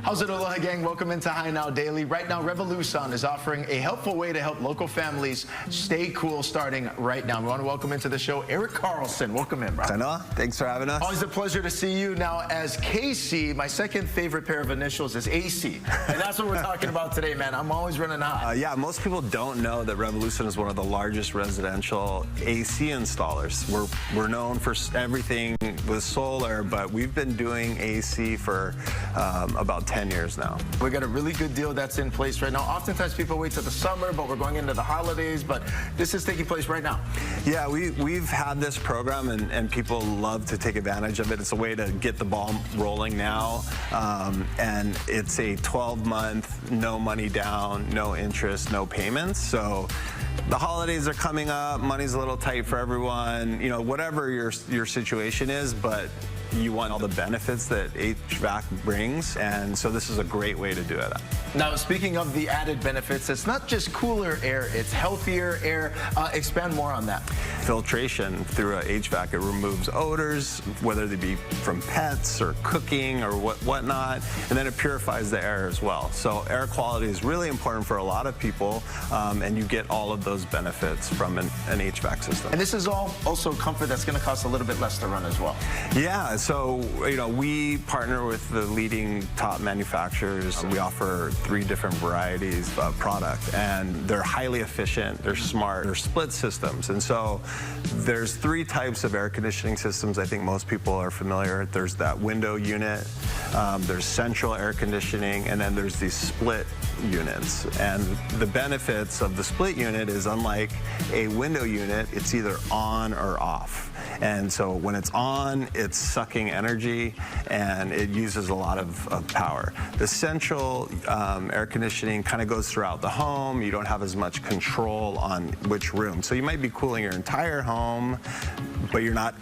How's it, Aloha gang? Welcome into High Now Daily. Right now, RevoluSun is offering a helpful way to help local families stay cool starting right now. We want to welcome into the show Eric Carlson. Welcome in, bro. Kanoa, thanks for having us. Always a pleasure to see you. Now, as KC, my second favorite pair of initials is AC. And that's what we're talking about today, man. I'm always running hot. Yeah, most people don't know that RevoluSun is one of the largest residential AC installers. We're known for everything with solar, but we've been doing AC for about 10 years now. We got a really good deal that's in place right now. Oftentimes people wait till the summer, but we're going into the holidays, but this is taking place right now. Yeah, we've had this program and people love to take advantage of it. It's a way to get the ball rolling now, and it's a 12-month, no money down, no interest, no payments. So the holidays are coming up, money's a little tight for everyone, you know, whatever your situation is, but you want all the benefits that HVAC brings, and so this is a great way to do it. Now, speaking of the added benefits, it's not just cooler air, it's healthier air. Expand more on that. Filtration through a HVAC, it removes odors, whether they be from pets or cooking or whatnot, and then it purifies the air as well. So air quality is really important for a lot of people, and you get all of those benefits from an HVAC system. And this is all also comfort that's going to cost a little bit less to run as well. Yeah, so you know, we partner with the leading top manufacturers. We offer 3 different varieties of product, and they're highly efficient, they're smart, they're split systems. And so there's 3 types of air conditioning systems I think most people are familiar. There's that window unit, there's central air conditioning, and then there's these split units. And the benefits of the split unit is, unlike a window unit, it's either on or off. And so when it's on, it's sucking energy and it uses a lot of power. The central air conditioning kind of goes throughout the home. You don't have as much control on which room. So you might be cooling your entire home, but you're not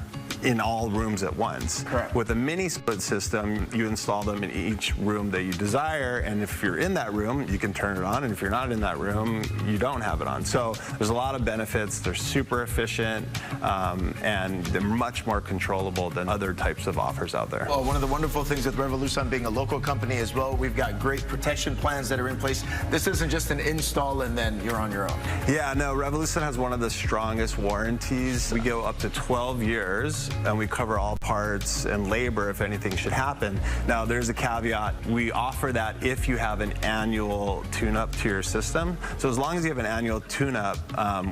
in all rooms at once. Correct. With a mini split system, you install them in each room that you desire, and if you're in that room, you can turn it on, and if you're not in that room, you don't have it on. So there's a lot of benefits. They're super efficient, and they're much more controllable than other types of offers out there. Well, one of the wonderful things with RevoluSun being a local company as well, we've got great protection plans that are in place. This isn't just an install and then you're on your own. Yeah, no, RevoluSun has one of the strongest warranties. We go up to 12 years, and we cover all parts and labor if anything should happen. Now, there's a caveat. We offer that if you have an annual tune-up to your system. So as long as you have an annual tune-up,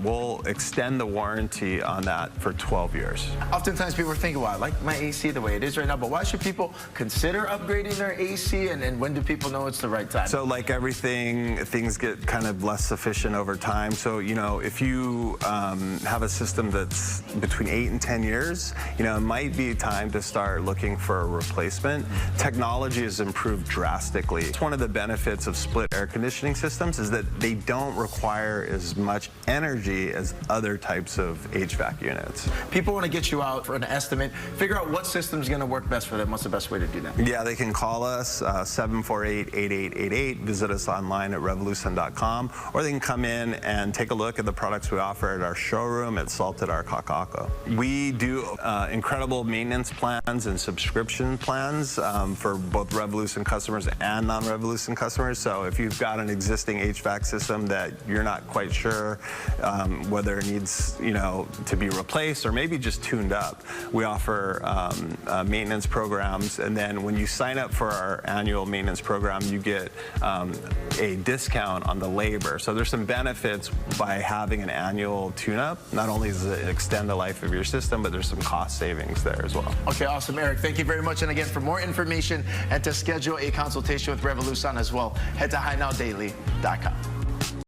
we'll extend the warranty on that for 12 years. Oftentimes people are thinking, well, I like my AC the way it is right now, but why should people consider upgrading their AC, and when do people know it's the right time? So like everything, things get kind of less efficient over time. So, you know, if you have a system that's between 8 and 10 years, you know, it might be time to start looking for a replacement. Technology has improved drastically. It's one of the benefits of split air conditioning systems is that they don't require as much energy as other types of HVAC units. People want to get you out for an estimate, figure out what system's going to work best for them. What's the best way to do that? Yeah, they can call us, 748-8888, visit us online at RevoluSun.com, or they can come in and take a look at the products we offer at our showroom at Salted Arc Kaka'ako. We do incredible maintenance plans and subscription plans for both RevoluSun customers and non-RevoluSun customers. So if you've got an existing HVAC system that you're not quite sure whether it needs, you know, to be replaced or maybe just tuned up, we offer maintenance programs. And then when you sign up for our annual maintenance program, you get a discount on the labor. So there's some benefits by having an annual tune-up. Not only does it extend the life of your system, but there's some cost savings there as well. Okay, awesome, Eric. Thank you very much. And again, for more information and to schedule a consultation with RevoluSun as well, head to HighNowDaily.com.